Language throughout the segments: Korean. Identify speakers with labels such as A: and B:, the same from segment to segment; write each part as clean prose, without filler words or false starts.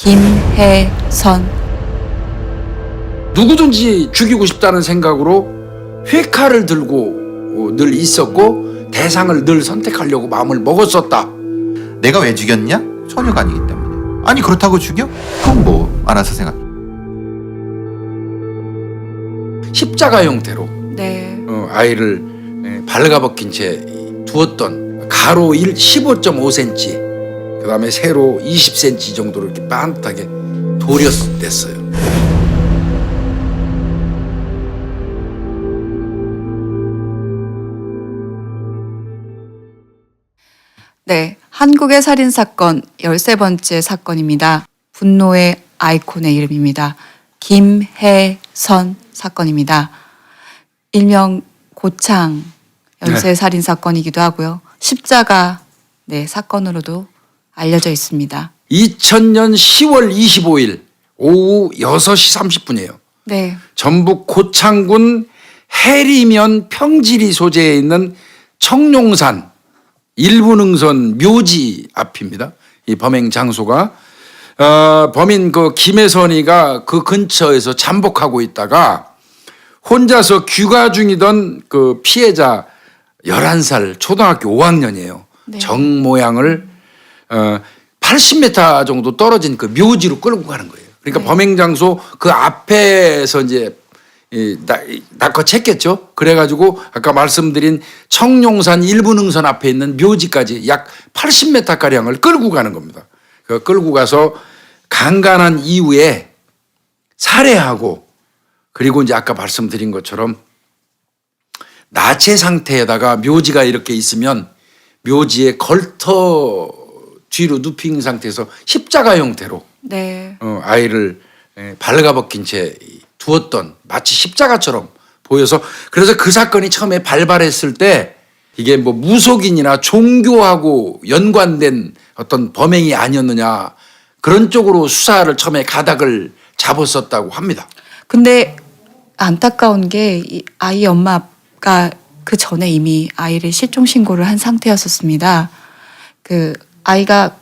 A: 김혜선.
B: 누구든지 죽이고 싶다는 생각으로 회칼을 들고 늘 있었고 대상을 늘 선택하려고 마음을 먹었었다.
C: 내가 왜 죽였냐? 처녀가 아니기 때문에. 아니 그렇다고 죽여? 그럼 뭐 알아서 생각.
B: 십자가 형태로
A: 네.
B: 아이를 발가벗긴 채 두었던 가로 15.5cm 그 다음에 세로 20cm 정도로 이렇게 반듯하게 도렸댔어요.
A: 네. 한국의 살인사건 13번째 사건입니다. 분노의 아이콘의 이름입니다. 김혜선 사건입니다. 일명 고창 연쇄 살인사건이기도 하고요. 십자가 사건으로도 알려져 있습니다.
B: 2000년 10월 25일 오후 6시 30분이에요.
A: 네.
B: 전북 고창군 해리면 평지리 소재에 있는 청룡산 일부능선 묘지 앞입니다. 이 범행 장소가 범인 그 김혜선이가 그 근처에서 잠복하고 있다가 혼자서 귀가 중이던 그 피해자 11살 초등학교 5학년이에요.
A: 네.
B: 정 모양을 80m 정도 떨어진 그 묘지로 끌고 가는 거예요. 그러니까
A: 네.
B: 범행 장소 그 앞에서 이제 낚아챘겠죠. 그래가지고 아까 말씀드린 청룡산 일부능선 앞에 있는 묘지까지 약 80m 가량을 끌고 가는 겁니다. 그 끌고 가서 강간한 이후에 살해하고 그리고 이제 아까 말씀드린 것처럼 나체 상태에다가 묘지가 이렇게 있으면 묘지에 걸터 뒤로 눕힌 상태에서 십자가 형태로
A: 네.
B: 아이를 발가벗긴 채 두었던 마치 십자가처럼 보여서 그래서 그 사건이 처음에 발발했을 때 이게 뭐 무속인이나 종교하고 연관된 어떤 범행이 아니었느냐 그런 쪽으로 수사를 처음에 가닥을 잡았었다고 합니다.
A: 근데 안타까운 게 이 아이 엄마가 그 전에 이미 아이를 실종 신고를 한 상태였었습니다. 그 아이가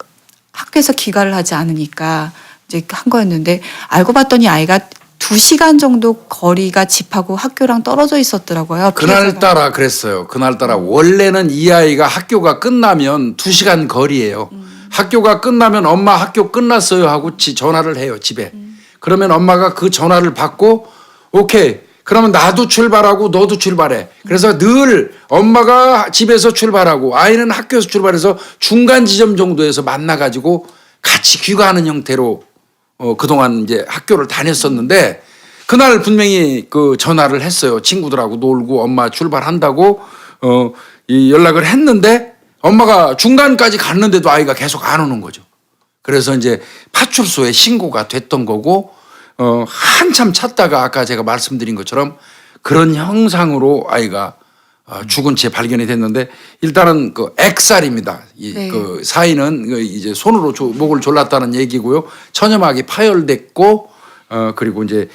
A: 학교에서 귀가를 하지 않으니까 이제 한 거였는데 알고 봤더니 아이가 2시간 정도 거리가 집하고 학교랑 떨어져 있었더라고요.
B: 그날따라 그랬어요. 그날따라 원래는 이 아이가 학교가 끝나면 2시간 거리예요. 학교가 끝나면 엄마 학교 끝났어요 하고 전화를 해요 집에. 그러면 엄마가 그 전화를 받고 오케이 그러면 나도 출발하고 너도 출발해. 그래서 늘 엄마가 집에서 출발하고 아이는 학교에서 출발해서 중간 지점 정도에서 만나가지고 같이 귀가하는 형태로 그동안 이제 학교를 다녔었는데 그날 분명히 그 전화를 했어요. 친구들하고 놀고 엄마 출발한다고 이 연락을 했는데 엄마가 중간까지 갔는데도 아이가 계속 안 오는 거죠. 그래서 이제 파출소에 신고가 됐던 거고 한참 찾다가 아까 제가 말씀드린 것처럼 그런 형상으로 아이가 죽은 채 발견이 됐는데 일단은 그 액살입니다.
A: 네.
B: 그 사인은 이제 손으로 목을 졸랐다는 얘기고요. 천여막이 파열됐고 그리고 이제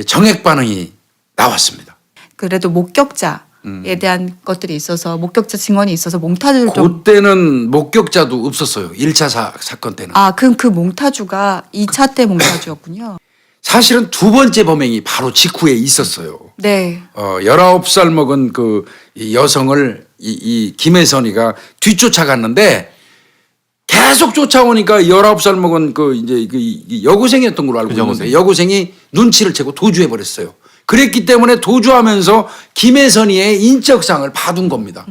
B: 정액 반응이 나왔습니다.
A: 그래도 목격자에 대한 것들이 있어서 목격자 증언이 있어서 몽타주를 좀
B: 그때는 목격자도 없었어요. 1차 사건 때는.
A: 그럼 그 몽타주가 2차 때 몽타주였군요.
B: 사실은 두 번째 범행이 바로 직후에 있었어요.
A: 네.
B: 19살 먹은 그 여성을 이 김혜선이가 뒤쫓아갔는데 계속 쫓아오니까 19살 먹은 그 이제 그 여고생이었던 걸로 알고 있는데 여고생이 눈치를 채고 도주해 버렸어요. 그랬기 때문에 도주하면서 김혜선이의 인적상을 봐둔 겁니다.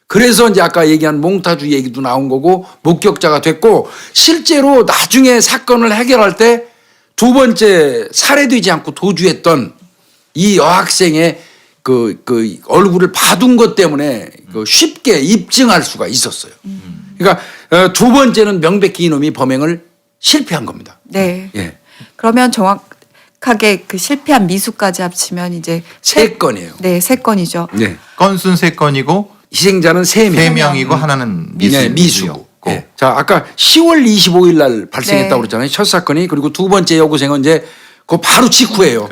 B: 그래서 이제 아까 얘기한 몽타주 얘기도 나온 거고 목격자가 됐고 실제로 나중에 사건을 해결할 때 두 번째 살해되지 않고 도주했던 이 여학생의 그 얼굴을 봐둔 것 때문에 쉽게 입증할 수가 있었어요. 그러니까 두 번째는 명백히 이놈이 범행을 실패한 겁니다.
A: 네.
B: 예.
A: 그러면 정확하게 그 실패한 미수까지 합치면 이제
B: 세 건이에요.
A: 네, 3건이죠.
B: 네.
C: 건수는 3건이고
B: 희생자는 3명.
C: 3명이고 하나는
B: 네, 미수고. 네. 자, 아까 10월 25일 날 발생했다고
A: 네.
B: 그랬잖아요. 첫 사건이. 그리고 두 번째 여고생은 이제 그 바로 직후예요.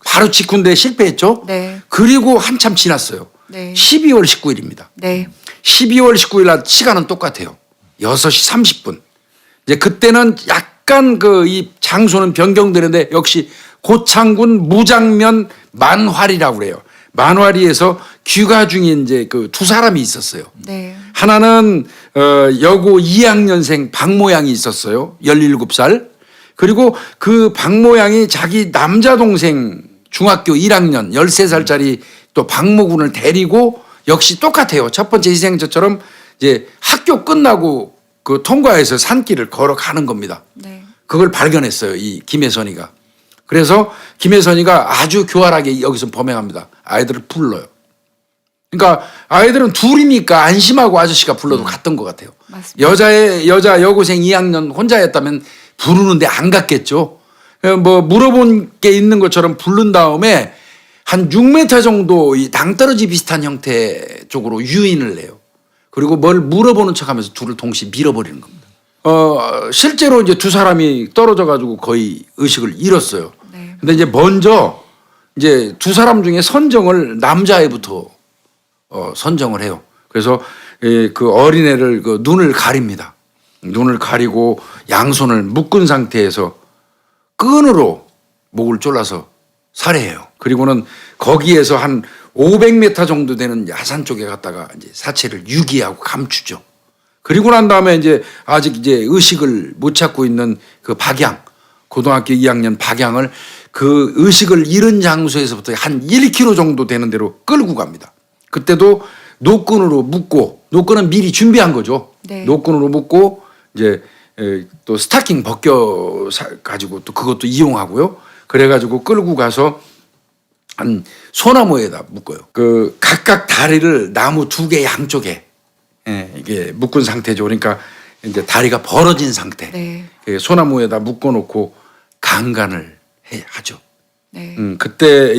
B: 바로 직후인데 실패했죠.
A: 네.
B: 그리고 한참 지났어요.
A: 네.
B: 12월 19일입니다.
A: 네.
B: 12월 19일 날 시간은 똑같아요. 6시 30분. 이제 그때는 약 약간 그 이 장소는 변경되는데 역시 고창군 무장면 만활이라고 그래요. 만활이에서 귀가 중인 이제 그 두 사람이 있었어요.
A: 네.
B: 하나는 여고 2학년생 박모양이 있었어요. 17살. 그리고 그 박모양이 자기 남자 동생 중학교 1학년 13살짜리 또 박모군을 데리고 역시 똑같아요. 첫 번째 희생자처럼 이제 학교 끝나고 그 통과해서 산길을 걸어가는 겁니다.
A: 네.
B: 그걸 발견했어요. 이 김혜선이가. 그래서 김혜선이가 아주 교활하게 여기서 범행합니다. 아이들을 불러요. 그러니까 아이들은 둘이니까 안심하고 아저씨가 불러도 갔던 것 같아요.
A: 맞습니다.
B: 여자 여고생 2학년 혼자였다면 부르는데 안 갔겠죠. 뭐 물어본 게 있는 것처럼 부른 다음에 한 6m 정도 이 낭떠러지 비슷한 형태 쪽으로 유인을 해요. 그리고 뭘 물어보는 척하면서 둘을 동시에 밀어버리는 겁니다. 실제로 이제 두 사람이 떨어져 가지고 거의 의식을 잃었어요.
A: 네.
B: 근데 이제 먼저 이제 두 사람 중에 선정을 남자애부터 선정을 해요. 그래서 그 어린애를 그 눈을 가립니다. 눈을 가리고 양손을 묶은 상태에서 끈으로 목을 졸라서 살해해요. 그리고는 거기에서 한 500m 정도 되는 야산 쪽에 갔다가 이제 사체를 유기하고 감추죠. 그리고 난 다음에 이제 아직 이제 의식을 못 찾고 있는 그 박양, 고등학교 2학년 박양을 그 의식을 잃은 장소에서부터 한 1km 정도 되는 데로 끌고 갑니다. 그때도 노끈으로 묶고, 노끈은 미리 준비한 거죠.
A: 네.
B: 노끈으로 묶고 이제 또 스타킹 벗겨 가지고 또 그것도 이용하고요. 그래가지고 끌고 가서 한 소나무에다 묶어요. 그 각각 다리를 나무 2개 양쪽에 이게 묶은 상태죠. 그러니까 이제 다리가 벌어진 상태.
A: 네.
B: 소나무에다 묶어놓고 강간을 하죠.
A: 네.
B: 그때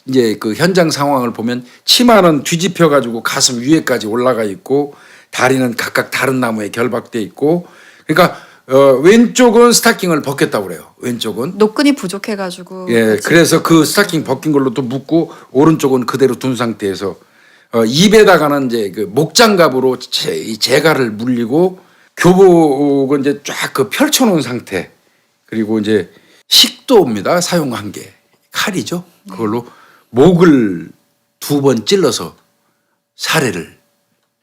B: 이제 그 현장 상황을 보면 치마는 뒤집혀 가지고 가슴 위에까지 올라가 있고 다리는 각각 다른 나무에 결박돼 있고 그러니까 왼쪽은 스타킹을 벗겼다고 그래요. 왼쪽은.
A: 노끈이 부족해가지고.
B: 예, 그래서 그 스타킹 벗긴 걸로 또 묶고 오른쪽은 그대로 둔 상태에서 입에다가는 이제 그 목장갑으로 이 재갈을 물리고 교복은 이제 쫙 그 펼쳐놓은 상태 그리고 이제 식도입니다. 사용한 게 칼이죠. 그걸로 목을 2번 찔러서 살해를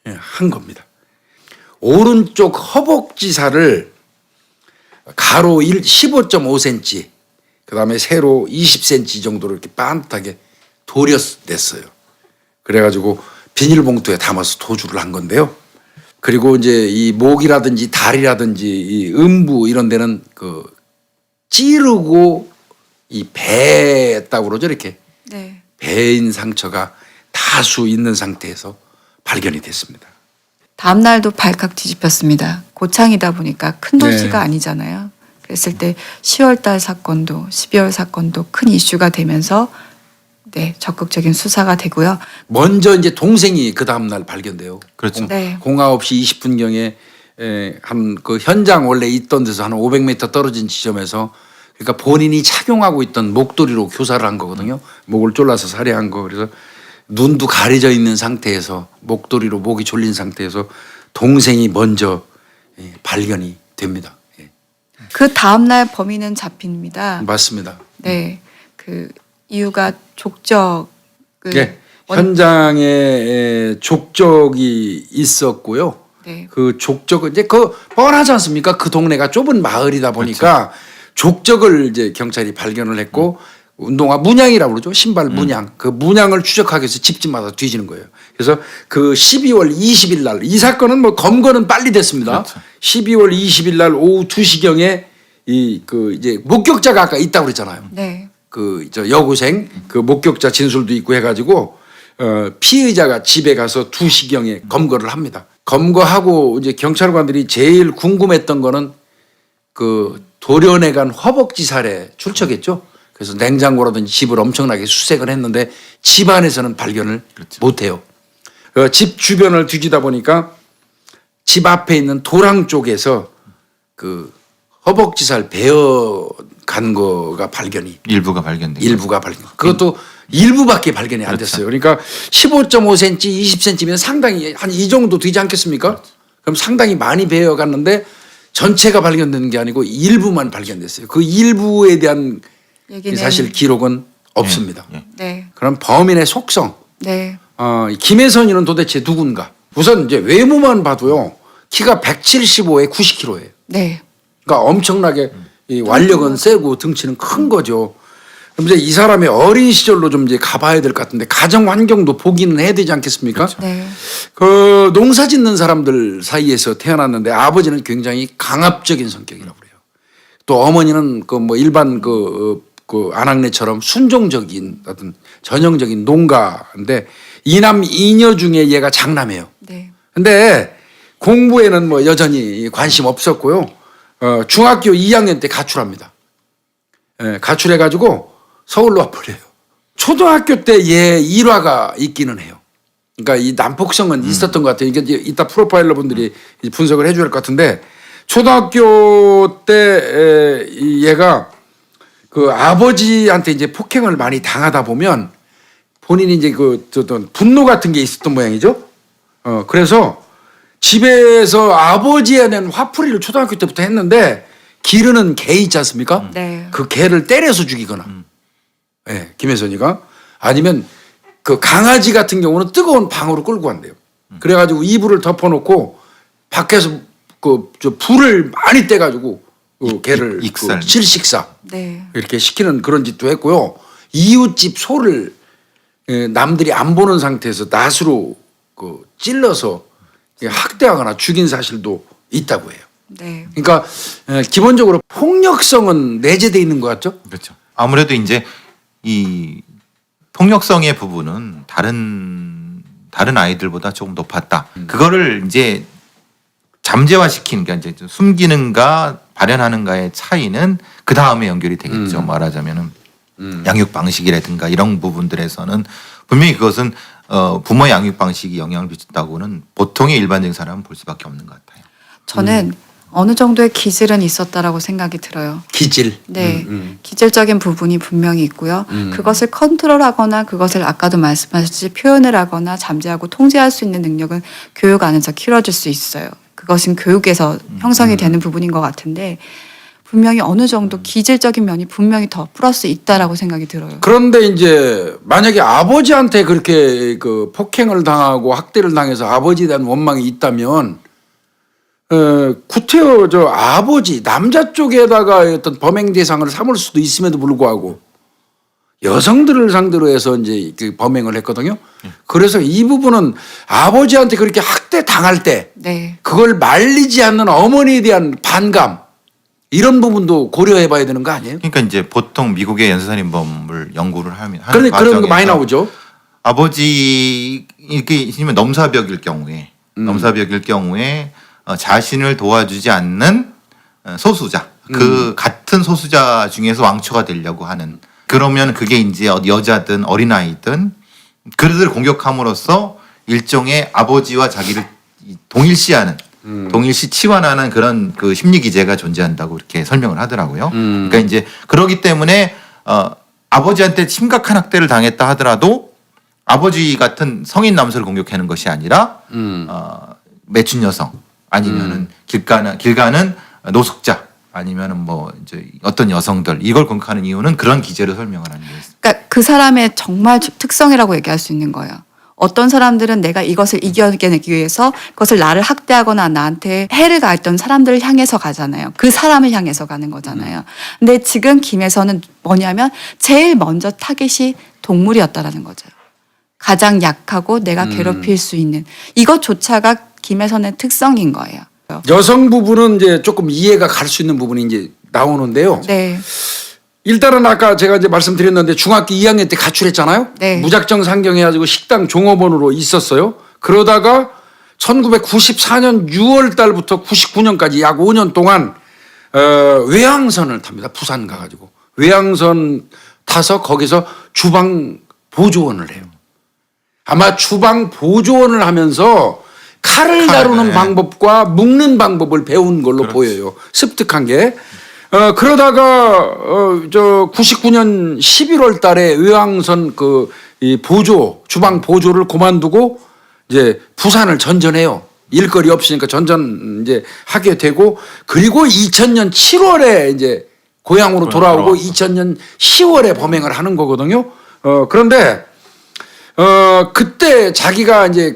B: 한 겁니다. 오른쪽 허벅지살을 가로 15.5cm 그다음에 세로 20cm 정도로 이렇게 반듯하게 도렸댔어요. 그래가지고 비닐봉투에 담아서 도주를 한 건데요. 그리고 이제 이 목이라든지 다리라든지 이 음부 이런 데는 그 찌르고 이 배했다고 그러죠. 이렇게
A: 네.
B: 배인 상처가 다수 있는 상태에서 발견이 됐습니다.
A: 다음 날도 발칵 뒤집혔습니다. 고창이다 보니까 큰 도시가
B: 네.
A: 아니잖아요. 그랬을 때 10월 달 사건도 12월 사건도 큰 이슈가 되면서 네, 적극적인 수사가 되고요.
B: 먼저 이제 동생이 그 다음 날 발견돼요.
C: 그렇죠.
A: 네.
B: 09시 20분경에 한 그 현장 원래 있던 데서 한 500m 떨어진 지점에서 그러니까 본인이 착용하고 있던 목도리로 교사를 한 거거든요. 목을 졸라서 살해한 거. 그래서 눈도 가려져 있는 상태에서 목도리로 목이 졸린 상태에서 동생이 먼저 발견이 됩니다. 예.
A: 그 다음 날 범인은 잡힙니다.
B: 맞습니다.
A: 네. 그 이유가 족적을
B: 예. 현장에 족적이 있었고요.
A: 네.
B: 그 족적은 이제 그 뻔하지 않습니까? 그 동네가 좁은 마을이다 보니까 족적을 이제 경찰이 발견을 했고 운동화 문양이라고 그러죠. 신발 문양. 그 문양을 추적하기 위해서 집집마다 뒤지는 거예요. 그래서 그 12월 20일 날 이 사건은 뭐 검거는 빨리 됐습니다.
C: 그렇죠.
B: 12월 20일 날 오후 2시경에 이 그 이제 목격자가 아까 있다고 그랬잖아요.
A: 네.
B: 그 저 여고생 그 목격자 진술도 있고 해가지고 피의자가 집에 가서 2시경에 검거를 합니다. 검거하고 이제 경찰관들이 제일 궁금했던 거는 그 돌연에 간 허벅지 살해 출처겠죠. 그래서 냉장고라든지 집을 엄청나게 수색을 했는데 집 안에서는 발견을 못해요. 집 주변을 뒤지다 보니까 집 앞에 있는 도랑 쪽에서 그 허벅지살 베어 간 거가 발견이
C: 일부가 발견된
B: 일부가 발견. 그것도 일부밖에 발견이 안 됐어요. 그러니까 15.5cm, 20cm면 상당히 한 이 정도 되지 않겠습니까? 그럼 상당히 많이 베어 갔는데 전체가 발견되는 게 아니고 일부만 발견됐어요. 그 일부에 대한
A: 얘기는
B: 사실 기록은 없습니다.
A: 네,
B: 그럼 범인의 속성,
A: 네,
B: 김혜선이는 도대체 누군가? 우선 이제 외모만 봐도요, 키가 175에 90kg예요.
A: 네,
B: 그러니까 엄청나게 이 완력은 세고 등치는 큰 거죠. 그럼 이제 이 사람의 어린 시절로 좀 이제 가봐야 될 것 같은데 가정 환경도 보기는 해야 되지 않겠습니까?
A: 네,
B: 그 농사 짓는 사람들 사이에서 태어났는데 아버지는 굉장히 강압적인 성격이라고 그래요. 또 어머니는 그 뭐 일반 그 안학내처럼 순종적인 어떤 전형적인 농가인데 이남 이녀 중에 얘가 장남이에요.
A: 네,
B: 근데 공부에는 뭐 여전히 관심 없었고요. 중학교 2학년 때 가출합니다. 가출해가지고 서울로 와버려요. 초등학교 때 얘 일화가 있기는 해요. 그러니까 이 난폭성은 있었던 것 같아요. 이게 이따 프로파일러 분들이 분석을 해줘야 할 것 같은데 초등학교 때 얘가 그 아버지한테 이제 폭행을 많이 당하다 보면 본인이 이제 그 어떤 분노 같은 게 있었던 모양이죠. 그래서 집에서 아버지에 대한 화풀이를 초등학교 때부터 했는데 기르는 개 있지 않습니까?
A: 네.
B: 그 개를 때려서 죽이거나, 네, 김혜선이가 아니면 그 강아지 같은 경우는 뜨거운 방으로 끌고 간대요. 그래가지고 이불을 덮어놓고 밖에서 저 불을 많이 떼가지고 그 개를
C: 익살.
B: 실식사
A: 네,
B: 이렇게 시키는 그런 짓도 했고요. 이웃집 소를 남들이 안 보는 상태에서 낫으로 찔러서 학대하거나 죽인 사실도 있다고 해요.
A: 네,
B: 그러니까 기본적으로 폭력성은 내재되어 있는 것 같죠?
C: 그렇죠. 아무래도 이제 이 폭력성의 부분은 다른 아이들보다 조금 높았다. 그거를 이제 잠재화시키는 게 이제 숨기는가 발현하는가의 차이는 그 다음에 연결이 되겠죠. 말하자면은 양육 방식이라든가 이런 부분들에서는 분명히 그것은 부모의 양육 방식이 영향을 미쳤다고는 보통의 일반적인 사람은 볼 수밖에 없는 것 같아요.
A: 저는 어느 정도의 기질은 있었다라고 생각이 들어요.
B: 기질.
A: 네, 기질적인 부분이 분명히 있고요. 그것을 컨트롤하거나 그것을 아까도 말씀하셨듯이 표현을 하거나 잠재하고 통제할 수 있는 능력은 교육 안에서 키워질 수 있어요. 그것은 교육에서 형성이 되는 부분인 것 같은데 분명히 어느 정도 기질적인 면이 분명히 더 플러스 있다라고 생각이 들어요.
B: 그런데 이제 만약에 아버지한테 그렇게 그 폭행을 당하고 학대를 당해서 아버지에 대한 원망이 있다면 구태여 저 아버지 남자 쪽에다가 어떤 범행 대상을 삼을 수도 있음에도 불구하고 여성들을 상대로 해서 이제 그 범행을 했거든요. 그래서 이 부분은 아버지한테 그렇게 학대 당할 때
A: 네,
B: 그걸 말리지 않는 어머니에 대한 반감 이런 부분도 고려해 봐야 되는 거 아니에요?
C: 그러니까 이제 보통 미국의 연쇄살인범을 연구를 하는
B: 그런 거 많이
C: 과정에서
B: 나오죠.
C: 아버지 이렇게 있으면 넘사벽일 경우에 자신을 도와주지 않는 소수자, 그 같은 소수자 중에서 왕초가 되려고 하는, 그러면 그게 이제 여자든 어린아이든 그들을 공격함으로써 일종의 아버지와 자기를 동일시하는, 동일시 치환하는 그런 그 심리 기제가 존재한다고 이렇게 설명을 하더라고요. 그러니까 이제 그러기 때문에 아버지한테 심각한 학대를 당했다 하더라도 아버지 같은 성인 남성을 공격하는 것이 아니라 매춘 여성 아니면은 길 가는 노숙자 아니면은 뭐 이제 어떤 여성들 이걸 공격하는 이유는 그런 기제로 설명을 하는 거예요.
A: 그러니까 그 사람의 정말 특성이라고 얘기할 수 있는 거예요. 어떤 사람들은 내가 이것을 이겨내기 위해서 그것을 나를 학대하거나 나한테 해를 가했던 사람들을 향해서 가잖아요. 그 사람을 향해서 가는 거잖아요. 근데 지금 김에서는 뭐냐면 제일 먼저 타겟이 동물이었다라는 거죠. 가장 약하고 내가 괴롭힐 수 있는 이것조차가 김혜선의 특성인 거예요.
B: 여성 부분은 이제 조금 이해가 갈 수 있는 부분이 이제 나오는데요.
A: 네.
B: 일단은 아까 제가 이제 말씀드렸는데 중학교 2학년 때 가출했잖아요.
A: 네.
B: 무작정 상경해가지고 식당 종업원으로 있었어요. 그러다가 1994년 6월 달부터 99년까지 약 5년 동안 외항선을 탑니다. 부산 가가지고 외항선 타서 거기서 주방 보조원을 해요. 아마 주방 보조원을 하면서 칼을 다루는 방법과 묶는 방법을 배운 걸로 보여요. 습득한 게. 그러다가 저 99년 11월 달에 외항선 이 주방 보조를 그만두고 이제 부산을 전전해요. 일거리 없으니까 전전 이제 하게 되고 그리고 2000년 7월에 이제 고향으로 돌아오고 2000년 10월에 범행을 하는 거거든요. 그런데 그때 자기가 이제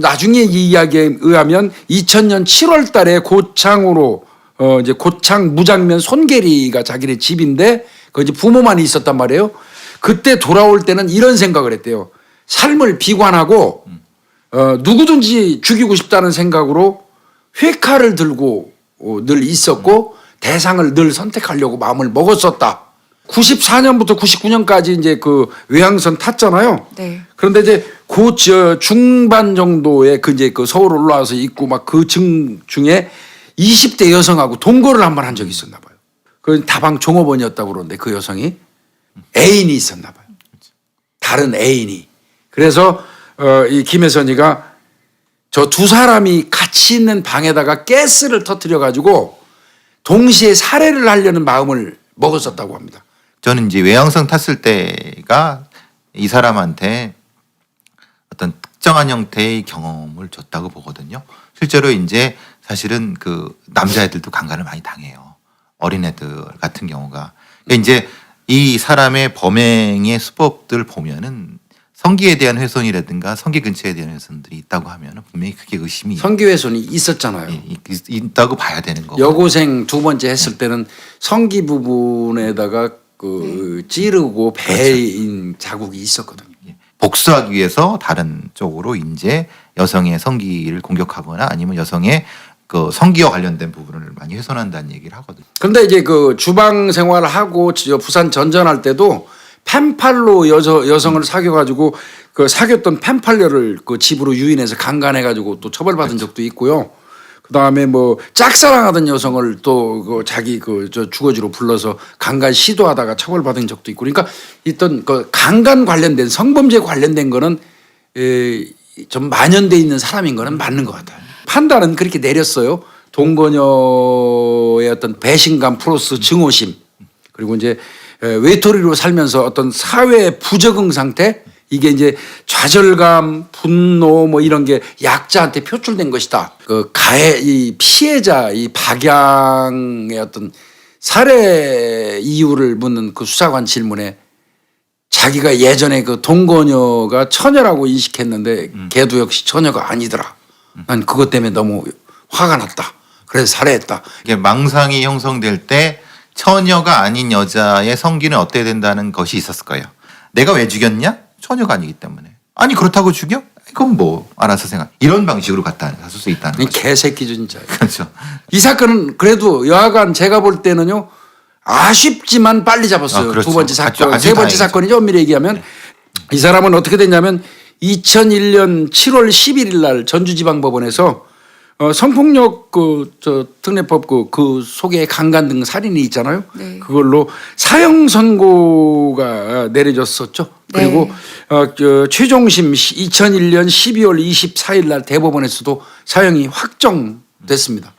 B: 나중에 이 이야기에 의하면 2000년 7월 달에 고창으로 이제 고창 무장면 손계리가 자기네 집인데 그 이제 부모만 있었단 말이에요. 그때 돌아올 때는 이런 생각을 했대요. 삶을 비관하고 누구든지 죽이고 싶다는 생각으로 회칼을 들고 늘 있었고 대상을 늘 선택하려고 마음을 먹었었다. 94년부터 99년까지 이제 그 외항선 탔잖아요.
A: 네.
B: 그런데 이제 중반 정도에 이제 서울 올라와서 있고 막 그 중에 20대 여성하고 동거를 한 번 한 적이 있었나 봐요. 그 다방 종업원이었다고 그러는데 그 여성이 애인이 있었나 봐요. 다른 애인이. 그래서 이 김혜선이가 저 두 사람이 같이 있는 방에다가 가스를 터뜨려 가지고 동시에 살해를 하려는 마음을 먹었었다고 합니다.
C: 저는 이제 외항선 탔을 때가 이 사람한테 어떤 특정한 형태의 경험을 줬다고 보거든요. 실제로 이제 사실은 그 남자애들도 강간을 많이 당해요. 어린애들 같은 경우가. 그러니까 이제 이 사람의 범행의 수법들 보면은 성기에 대한 훼손이라든가 성기 근처에 대한 훼손들이 있다고 하면은 분명히 그게 의심이
B: 성기훼손이 있었잖아요.
C: 있다고 봐야 되는 거고.
B: 여고생 두 번째 했을 때는 성기 부분에다가 찌르고 배인 자국이 있었거든요.
C: 복수하기 위해서 다른 쪽으로 이제 여성의 성기를 공격하거나 아니면 여성의 그 성기와 관련된 부분을 많이 훼손한다는 얘기를 하거든요.
B: 그런데 이제 그 주방 생활을 하고 부산 전전할 때도 펜팔로 여성을 사귀어가지고 그 사귀었던 펜팔녀를 그 집으로 유인해서 강간해가지고 또 처벌받은 적도 있고요. 그 다음에 뭐 짝사랑하던 여성을 또 그 자기 주거지로 불러서 강간 시도하다가 처벌받은 적도 있고 그러니까 있던 그 강간 관련된 성범죄 관련된 거는 좀 만연돼 있는 사람인 거는 맞는 것 같아요. 판단은 그렇게 내렸어요. 동거녀의 어떤 배신감 플러스 증오심 그리고 이제 외톨이로 살면서 어떤 사회 부적응 상태 이게 이제 좌절감, 분노 뭐 이런 게 약자한테 표출된 것이다. 이 피해자 이 박양의 어떤 살해 이유를 묻는 그 수사관 질문에 자기가 예전에 그 동거녀가 처녀라고 인식했는데 걔도 역시 처녀가 아니더라. 난 그것 때문에 너무 화가 났다. 그래서 살해했다.
C: 이게 망상이 형성될 때 처녀가 아닌 여자의 성기는 어때야 된다는 것이 있었을 거예요. 내가 왜 죽였냐? 처녀가 아니기 때문에. 아니 그렇다고 죽여? 그건 뭐 알아서 생각. 이런 방식으로 갔을 수 있다는
B: 이
C: 거죠.
B: 개새끼죠 진짜.
C: 그렇죠.
B: 이 사건은 그래도 여하간 제가 볼 때는요 아쉽지만 빨리 잡았어요.
C: 그렇죠.
B: 두 번째 사건,
C: 아주
B: 세 번째
C: 다행이죠.
B: 사건이죠. 엄밀히 얘기하면 이 사람은 어떻게 됐냐면 2001년 7월 11일 날 전주지방법원에서 성폭력 특례법 그 속에 강간 등 살인이 있잖아요.
A: 네.
B: 그걸로 사형 선고가 내려졌었죠.
A: 네.
B: 그리고 최종심 2001년 12월 24일 날 대법원에서도 사형이 확정됐습니다.